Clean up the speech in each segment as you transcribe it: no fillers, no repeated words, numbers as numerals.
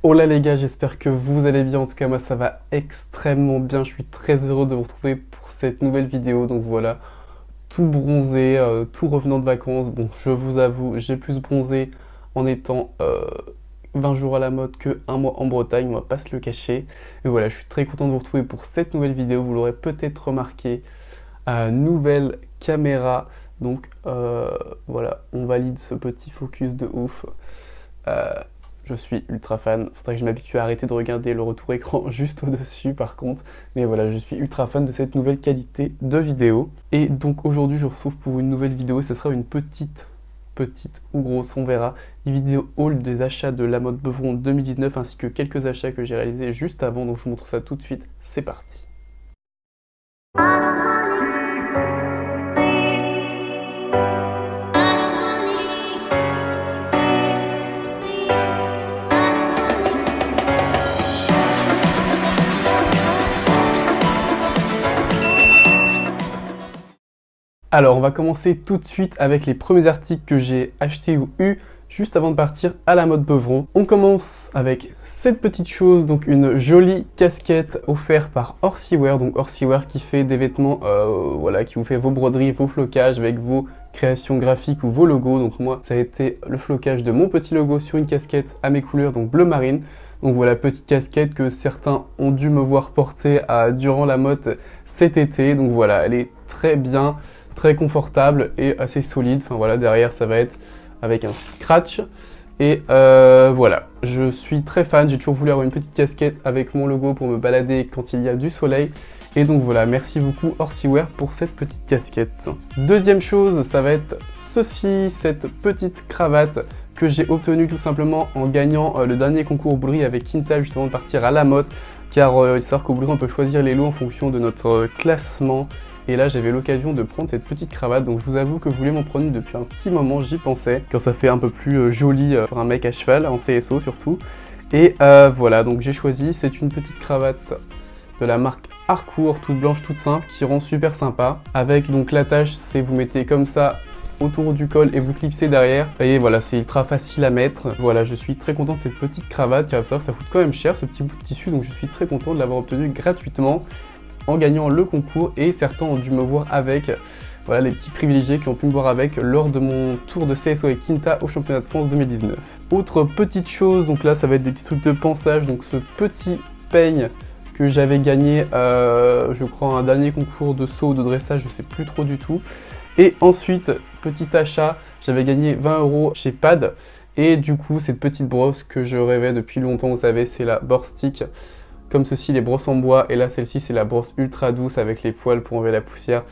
Hola les gars, j'espère que vous allez bien. En tout cas moi ça va extrêmement bien. Je suis très heureux de vous retrouver pour cette nouvelle vidéo. Donc voilà, tout bronzé, tout revenant de vacances. Bon, je vous avoue, j'ai plus bronzé en étant 20 jours à la mode que un mois en Bretagne, on va pas se le cacher. Et voilà, je suis très content de vous retrouver pour cette nouvelle vidéo. Vous l'aurez peut-être remarqué, nouvelle caméra. Donc voilà, on valide ce petit focus de ouf. Euh, je suis ultra fan. Faudrait que je m'habitue à arrêter de regarder le retour écran juste au-dessus par contre. Mais voilà, je suis ultra fan de cette nouvelle qualité de vidéo. Et donc aujourd'hui, je vous retrouve pour une nouvelle vidéo. Ce sera une petite ou grosse, on verra. Une vidéo haul des achats de la mode Beuvron 2019 ainsi que quelques achats que j'ai réalisés juste avant. Donc je vous montre ça tout de suite. C'est parti. Alors on va commencer tout de suite avec les premiers articles que j'ai achetés ou eus juste avant de partir à la mode Beuvron. On commence avec cette petite chose, donc une jolie casquette offerte par Orsiwear, donc Orsiwear qui fait des vêtements, voilà, qui vous fait vos broderies, vos flocages avec vos créations graphiques ou vos logos. Donc moi ça a été le flocage de mon petit logo sur une casquette à mes couleurs, donc bleu marine. Donc voilà, petite casquette que certains ont dû me voir porter durant la mode cet été. Donc voilà, elle est très bien, très confortable et assez solide. Enfin voilà, derrière ça va être avec un scratch. Et voilà, je suis très fan. J'ai toujours voulu avoir une petite casquette avec mon logo pour me balader quand il y a du soleil. Et donc voilà, merci beaucoup Orsiwear pour cette petite casquette. Deuxième chose, ça va être ceci, cette petite cravate que j'ai obtenue tout simplement en gagnant le dernier concours boulerie avec Kinta justement de partir à la mode. Car il faut savoir qu'au boulerie on peut choisir les lots en fonction de notre classement. Et là j'avais l'occasion de prendre cette petite cravate, donc je vous avoue que je voulais m'en prendre une depuis un petit moment, j'y pensais, car ça fait un peu plus joli pour un mec à cheval, en CSO surtout. Et voilà, donc j'ai choisi, c'est une petite cravate de la marque Harcourt, toute blanche, toute simple, qui rend super sympa. Avec donc l'attache, c'est vous mettez comme ça autour du col et vous clipsez derrière. Et voilà, c'est ultra facile à mettre. Voilà, je suis très content de cette petite cravate, car ça coûte quand même cher ce petit bout de tissu, donc je suis très content de l'avoir obtenu gratuitement en gagnant le concours, et certains ont dû me voir avec, voilà les petits privilégiés qui ont pu me voir avec lors de mon tour de CSO avec Kinta au championnat de France 2019. Autre petite chose, donc là ça va être des petits trucs de pensage, donc ce petit peigne que j'avais gagné, je crois un dernier concours de saut ou de dressage, je sais plus trop du tout. Et ensuite, petit achat, j'avais gagné 20 € chez Pad, et du coup cette petite brosse que je rêvais depuis longtemps, vous savez, c'est la Borstic. Comme ceci, les brosses en bois, et là celle-ci c'est la brosse ultra douce avec les poils pour enlever la poussière.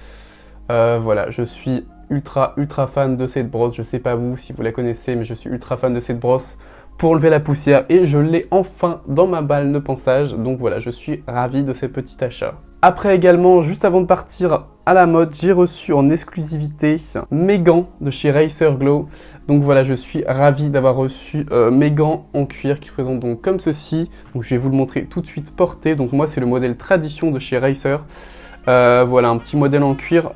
Voilà, je suis ultra fan de cette brosse. Je sais pas vous si vous la connaissez, mais je suis ultra fan de cette brosse pour enlever la poussière, et je l'ai enfin dans ma balle de ponçage. Donc voilà, je suis ravi de ce petit achat. Après également, juste avant de partir à la mode, j'ai reçu en exclusivité mes gants de chez Racer Glow. Donc voilà, je suis ravi d'avoir reçu mes gants en cuir qui se présentent donc comme ceci. Donc je vais vous le montrer tout de suite porté. Donc moi c'est le modèle Tradition de chez Racer. Voilà, un petit modèle en cuir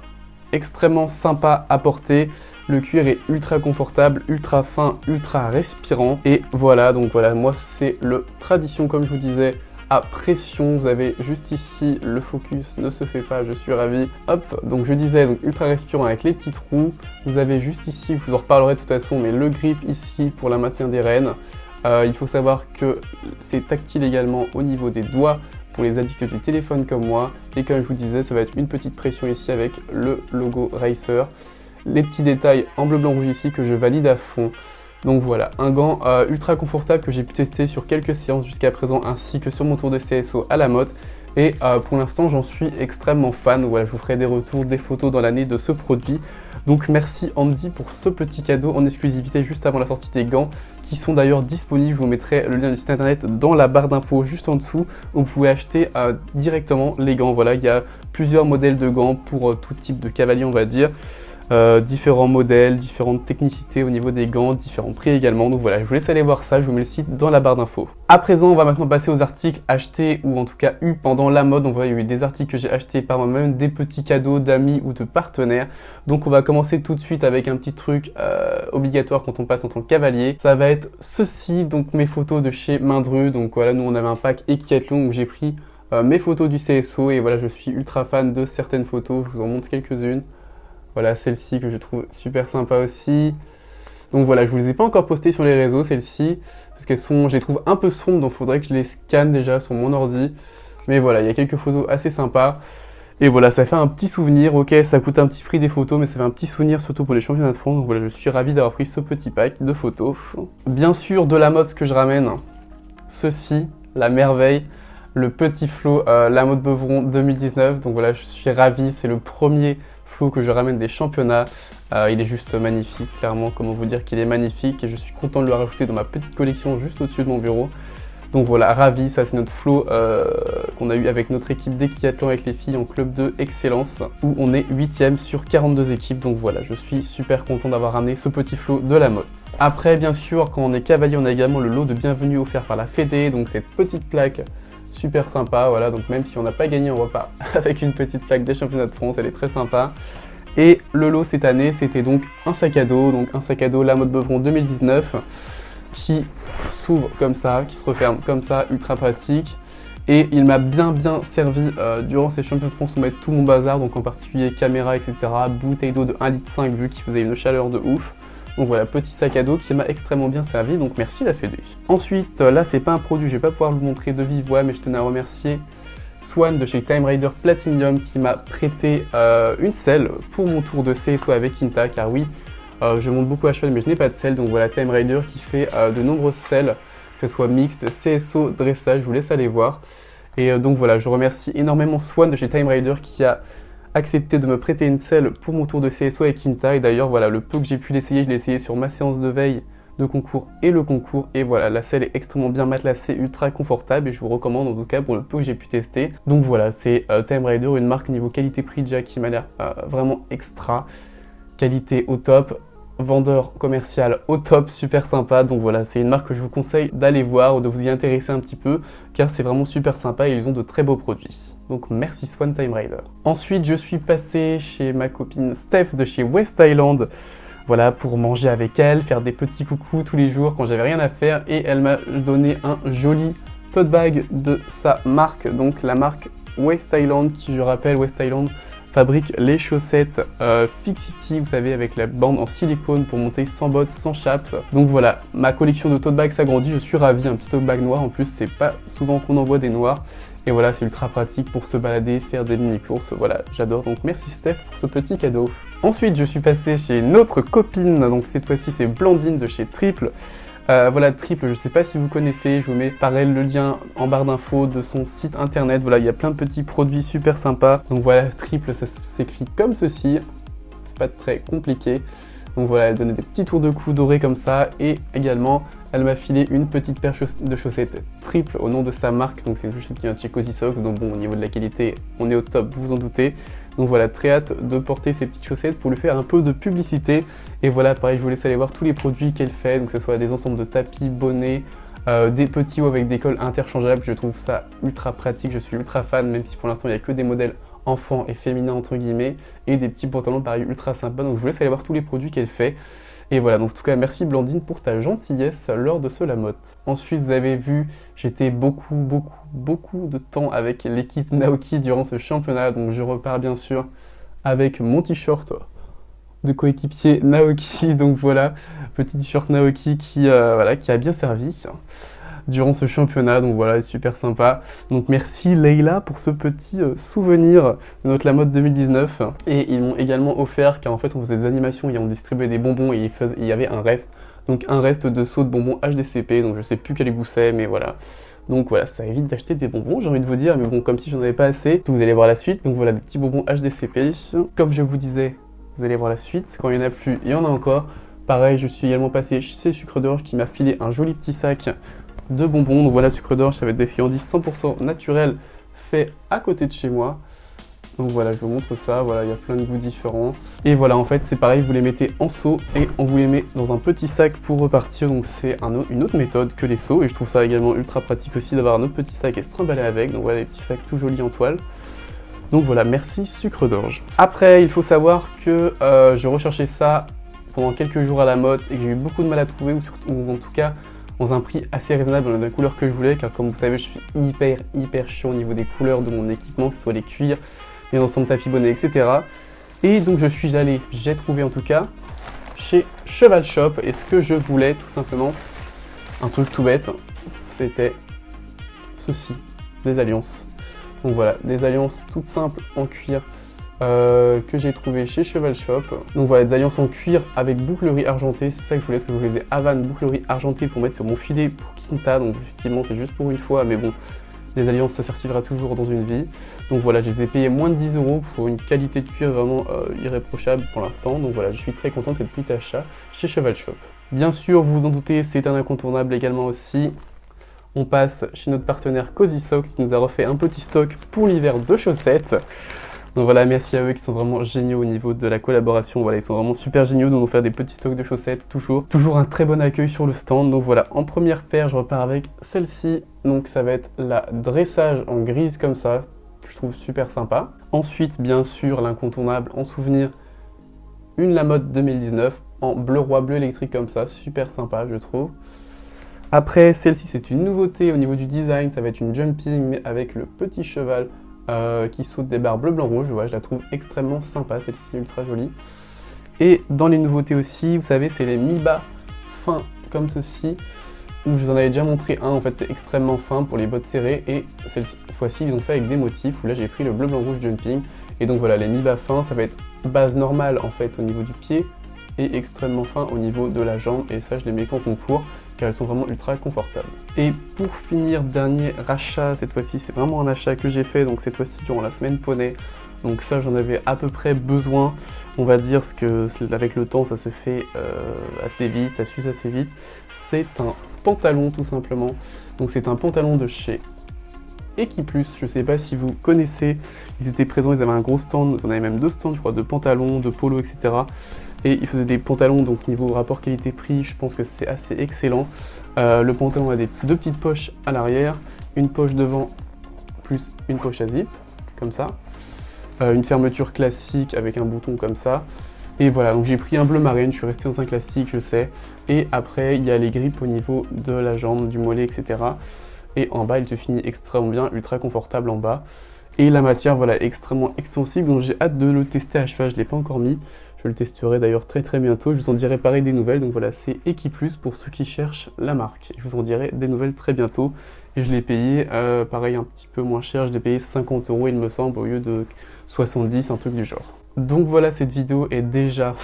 extrêmement sympa à porter. Le cuir est ultra confortable, ultra fin, ultra respirant. Et voilà, donc voilà, moi c'est le Tradition comme je vous disais, à pression. Vous avez juste ici le focus ne se fait pas, je suis ravi. Hop, donc je disais, donc ultra respirant avec les petits trous. Vous avez juste ici, je vous en reparlerai de toute façon, mais le grip ici pour la maintenir des rênes. Il faut savoir que c'est tactile également au niveau des doigts pour les addicts du téléphone comme moi. Et comme je vous disais, ça va être une petite pression ici avec le logo Racer. Les petits détails en bleu, blanc, rouge ici que je valide à fond. Donc voilà, un gant ultra confortable que j'ai pu tester sur quelques séances jusqu'à présent, ainsi que sur mon tour de CSO à la mode. Et pour l'instant, j'en suis extrêmement fan. Voilà, je vous ferai des retours, des photos dans l'année de ce produit. Donc merci Andy pour ce petit cadeau en exclusivité juste avant la sortie des gants, qui sont d'ailleurs disponibles. Je vous mettrai le lien du site internet dans la barre d'infos juste en dessous, où vous pouvez acheter directement les gants. Voilà, il y a plusieurs modèles de gants pour tout type de cavalier, on va dire. différents modèles, différentes technicités au niveau des gants, différents prix également. Donc voilà, je vous laisse aller voir ça, je vous mets le site dans la barre d'infos. À présent, on va maintenant passer aux articles achetés ou en tout cas eus pendant la mode. Donc voilà, il y a eu des articles que j'ai achetés par moi-même, des petits cadeaux d'amis ou de partenaires. Donc on va commencer tout de suite avec un petit truc obligatoire quand on passe en tant que cavalier. Ça va être ceci, donc mes photos de chez Mindru. Donc voilà, nous on avait un pack Equiathlon où j'ai pris mes photos du CSO et voilà, je suis ultra fan de certaines photos, je vous en montre quelques-unes. Voilà, celle-ci que je trouve super sympa aussi. Donc voilà, je vous les ai pas encore postées sur les réseaux, celles-ci, parce qu'elles sont, je les trouve un peu sombres, donc il faudrait que je les scanne déjà sur mon ordi. Mais voilà, il y a quelques photos assez sympas. Et voilà, ça fait un petit souvenir, ok, ça coûte un petit prix des photos, mais ça fait un petit souvenir surtout pour les championnats de France. Donc voilà, je suis ravi d'avoir pris ce petit pack de photos. Bien sûr, de la mode, ce que je ramène, ceci, la merveille, le petit Flo, la mode Beuvron 2019. Donc voilà, je suis ravi, c'est le premier que je ramène des championnats. Il est juste magnifique, clairement, comment vous dire qu'il est magnifique et je suis content de le rajouter dans ma petite collection juste au-dessus de mon bureau. Donc voilà, ravi, ça c'est notre flow qu'on a eu avec notre équipe d'Equiathlon avec les filles en club de excellence où on est 8ème sur 42 équipes. Donc voilà, je suis super content d'avoir ramené ce petit flow de la mode. Après, bien sûr, quand on est cavalier, on a également le lot de bienvenue offert par la Fédé, donc cette petite plaque super sympa, voilà, donc même si on n'a pas gagné, on repart avec une petite plaque des championnats de France, elle est très sympa. Et le lot cette année, c'était donc un sac à dos, la mode Beuvron 2019, qui s'ouvre comme ça, qui se referme comme ça, ultra pratique. Et il m'a bien servi durant ces championnats de France où mettre tout mon bazar, donc en particulier caméra, etc., bouteille d'eau de 1,5 litre vu qu'il faisait une chaleur de ouf. Donc voilà, petit sac à dos qui m'a extrêmement bien servi, donc merci la Fédé. Ensuite, là c'est pas un produit, je vais pas pouvoir vous montrer de vive voix, mais je tenais à remercier Swan de chez Time Raider Platinum qui m'a prêté une selle pour mon tour de CSO avec Kinta, car oui, je monte beaucoup à cheval mais je n'ai pas de selle, donc voilà Time Raider qui fait de nombreuses selles, que ce soit mixte, CSO, dressage, je vous laisse aller voir. Et donc voilà, je remercie énormément Swan de chez Time Raider qui a accepté de me prêter une selle pour mon tour de CSO avec Kinta. Et d'ailleurs, voilà, le peu que j'ai pu l'essayer, je l'ai essayé sur ma séance de veille de concours et le concours. Et voilà, la selle est extrêmement bien matelassée, ultra confortable et je vous recommande en tout cas pour le peu que j'ai pu tester. Donc voilà, c'est Time Raider, une marque niveau qualité-prix déjà qui m'a l'air vraiment extra. Qualité au top, vendeur commercial au top, super sympa. Donc voilà, c'est une marque que je vous conseille d'aller voir ou de vous y intéresser un petit peu car c'est vraiment super sympa et ils ont de très beaux produits. Donc merci Swan Time Raider. Ensuite, je suis passé chez ma copine Steph de chez West Island. Voilà, pour manger avec elle, faire des petits coucous tous les jours quand j'avais rien à faire. Et elle m'a donné un joli tote bag de sa marque. Donc la marque West Island, qui je rappelle, West Island fabrique les chaussettes Fixity, vous savez, avec la bande en silicone pour monter sans bottes, sans chape. Donc voilà, ma collection de tote bags s'agrandit, je suis ravi. Un petit tote bag noir en plus, c'est pas souvent qu'on en voit des noirs. Et voilà, c'est ultra pratique pour se balader, faire des mini-courses, voilà, j'adore. Donc merci Steph pour ce petit cadeau. Ensuite, je suis passé chez notre copine, donc cette fois-ci c'est Blandine de chez Triple. Voilà, Triple, je sais pas si vous connaissez, je vous mets pareil le lien en barre d'infos de son site internet. Voilà, il y a plein de petits produits super sympas. Donc voilà, Triple, ça s'écrit comme ceci, c'est pas très compliqué. Donc voilà, elle donnait des petits tours de cou dorés comme ça et également elle m'a filé une petite paire de chaussettes Triple au nom de sa marque. Donc c'est une chaussette qui vient de chez Cozy Socks, donc bon, au niveau de la qualité, on est au top, vous vous en doutez. Donc voilà, très hâte de porter ces petites chaussettes pour lui faire un peu de publicité. Et voilà, pareil, je vous laisse aller voir tous les produits qu'elle fait, donc que ce soit des ensembles de tapis, bonnets, des petits hauts avec des cols interchangeables. Je trouve ça ultra pratique, je suis ultra fan, même si pour l'instant il n'y a que des modèles enfants et féminins entre guillemets, et des petits pantalons pareil ultra sympas. Donc je vous laisse aller voir tous les produits qu'elle fait. Et voilà, donc en tout cas merci Blandine pour ta gentillesse lors de ce Lamotte. Ensuite vous avez vu, j'étais beaucoup de temps avec l'équipe Naoki durant ce championnat. Donc je repars bien sûr avec mon t-shirt de coéquipier Naoki. Donc voilà, petit t-shirt Naoki qui a bien servi durant ce championnat, donc voilà, super sympa. Donc merci Leïla pour ce petit souvenir de notre Lamotte 2019. Et ils m'ont également offert, car en fait on faisait des animations et on distribuait des bonbons et il y avait un reste. Donc un reste de seau de bonbons HDCP, donc je sais plus quel goût c'est, mais voilà. Donc voilà, ça évite d'acheter des bonbons, j'ai envie de vous dire, mais bon, comme si j'en avais pas assez, vous allez voir la suite. Donc voilà, des petits bonbons HDCP. Comme je vous disais, vous allez voir la suite. Quand il n'y en a plus, il y en a encore. Pareil, je suis également passé chez Sucre d'Orge qui m'a filé un joli petit sac de bonbons. Donc voilà, Sucre d'Orge, ça va être des friandises 100% naturelles fait à côté de chez moi. Donc voilà, je vous montre ça, voilà, il y a plein de goûts différents. Et voilà, en fait, c'est pareil, vous les mettez en seau et on vous les met dans un petit sac pour repartir. Donc c'est une autre méthode que les seaux. Et je trouve ça également ultra pratique aussi d'avoir un autre petit sac et se trimballer avec. Donc voilà, des petits sacs tout jolis en toile. Donc voilà, merci Sucre d'Orge. Après, il faut savoir que je recherchais ça pendant quelques jours à la mode et que j'ai eu beaucoup de mal à trouver, ou en tout cas dans un prix assez raisonnable dans la couleur que je voulais, car comme vous savez, je suis hyper chiant au niveau des couleurs de mon équipement, que ce soit les cuirs, les ensembles tapis bonnets, etc. Et donc j'ai trouvé en tout cas, chez Cheval Shop, et ce que je voulais tout simplement, un truc tout bête, c'était ceci, des alliances. Donc voilà, des alliances toutes simples en cuir que j'ai trouvé chez Cheval Shop. Donc voilà, des alliances en cuir avec bouclerie argentée, c'est ça que je voulais, parce que je voulais des Havane bouclerie argentée pour mettre sur mon filet pour Quinta. Donc effectivement c'est juste pour une fois, mais bon, les alliances ça servira toujours dans une vie. Donc voilà, je les ai payées moins de 10 € pour une qualité de cuir vraiment irréprochable pour l'instant. Donc voilà, je suis très content de cette petite achat chez Cheval Shop. Bien sûr, vous vous en doutez, c'est un incontournable également aussi. On passe chez notre partenaire Cozy Socks qui nous a refait un petit stock pour l'hiver de chaussettes. Donc voilà, merci à eux qui sont vraiment géniaux au niveau de la collaboration. Voilà, ils sont vraiment super géniaux de nous faire des petits stocks de chaussettes toujours. Toujours un très bon accueil sur le stand. Donc voilà, en première paire, je repars avec celle-ci. Donc ça va être la dressage en grise comme ça, que je trouve super sympa. Ensuite, bien sûr, l'incontournable en souvenir, une Lamotte 2019 en bleu roi, bleu électrique comme ça, super sympa je trouve. Après, celle-ci, c'est une nouveauté au niveau du design, ça va être une jumping, mais avec le petit cheval qui saute des barres bleu, blanc, rouge. Ouais, je la trouve extrêmement sympa, celle-ci, ultra jolie. Et dans les nouveautés aussi, vous savez, c'est les mi-bas fins, comme ceci, où je vous en avais déjà montré un, en fait, c'est extrêmement fin pour les bottes serrées, et cette fois-ci, ils ont fait avec des motifs, où là, j'ai pris le bleu, blanc, rouge jumping. Et donc voilà, les mi-bas fins, ça va être base normale, en fait, au niveau du pied, et extrêmement fin au niveau de la jambe, et ça, je les mets qu'en concours, car elles sont vraiment ultra confortables. Et pour finir, dernier rachat, cette fois-ci c'est vraiment un achat que j'ai fait, donc cette fois-ci durant la semaine poney, donc ça j'en avais à peu près besoin, on va dire, parce que avec le temps ça se fait assez vite, ça s'use assez vite. C'est un pantalon tout simplement, donc c'est un pantalon de chez Equiplus, je sais pas si vous connaissez, ils étaient présents, ils avaient un gros stand, ils en avaient même 2 stands je crois, de pantalons, de polos, etc. Et ils faisaient des pantalons, donc niveau rapport qualité-prix, je pense que c'est assez excellent. Le pantalon a deux petites poches à l'arrière, une poche devant, plus une poche à zip, comme ça. Une fermeture classique avec un bouton comme ça. Et voilà, donc j'ai pris un bleu marine, je suis resté dans un classique, je sais. Et après, il y a les grippes au niveau de la jambe, du mollet, etc. Et en bas, il se finit extrêmement bien, ultra confortable en bas. Et la matière, voilà, extrêmement extensible, donc j'ai hâte de le tester à cheval, je ne l'ai pas encore mis. Je le testerai d'ailleurs très bientôt, je vous en dirai pareil des nouvelles. Donc voilà, c'est Equiplus pour ceux qui cherchent la marque. Je vous en dirai des nouvelles très bientôt. Et je l'ai payé, pareil, un petit peu moins cher, je l'ai payé 50 € il me semble, au lieu de 70, un truc du genre. Donc voilà, cette vidéo est déjà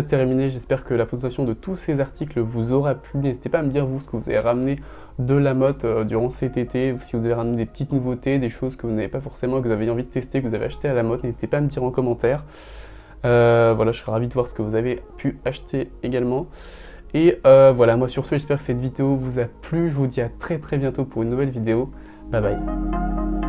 terminée. J'espère que la présentation de tous ces articles vous aura plu. N'hésitez pas à me dire vous ce que vous avez ramené de la mode durant cet été, si vous avez ramené des petites nouveautés, des choses que vous n'avez pas forcément, que vous avez envie de tester, que vous avez acheté à la mode. N'hésitez pas à me dire en commentaire. Voilà, je serais ravi de voir ce que vous avez pu acheter également. Et voilà, moi sur ce, j'espère que cette vidéo vous a plu. Je vous dis à très bientôt pour une nouvelle vidéo. Bye bye.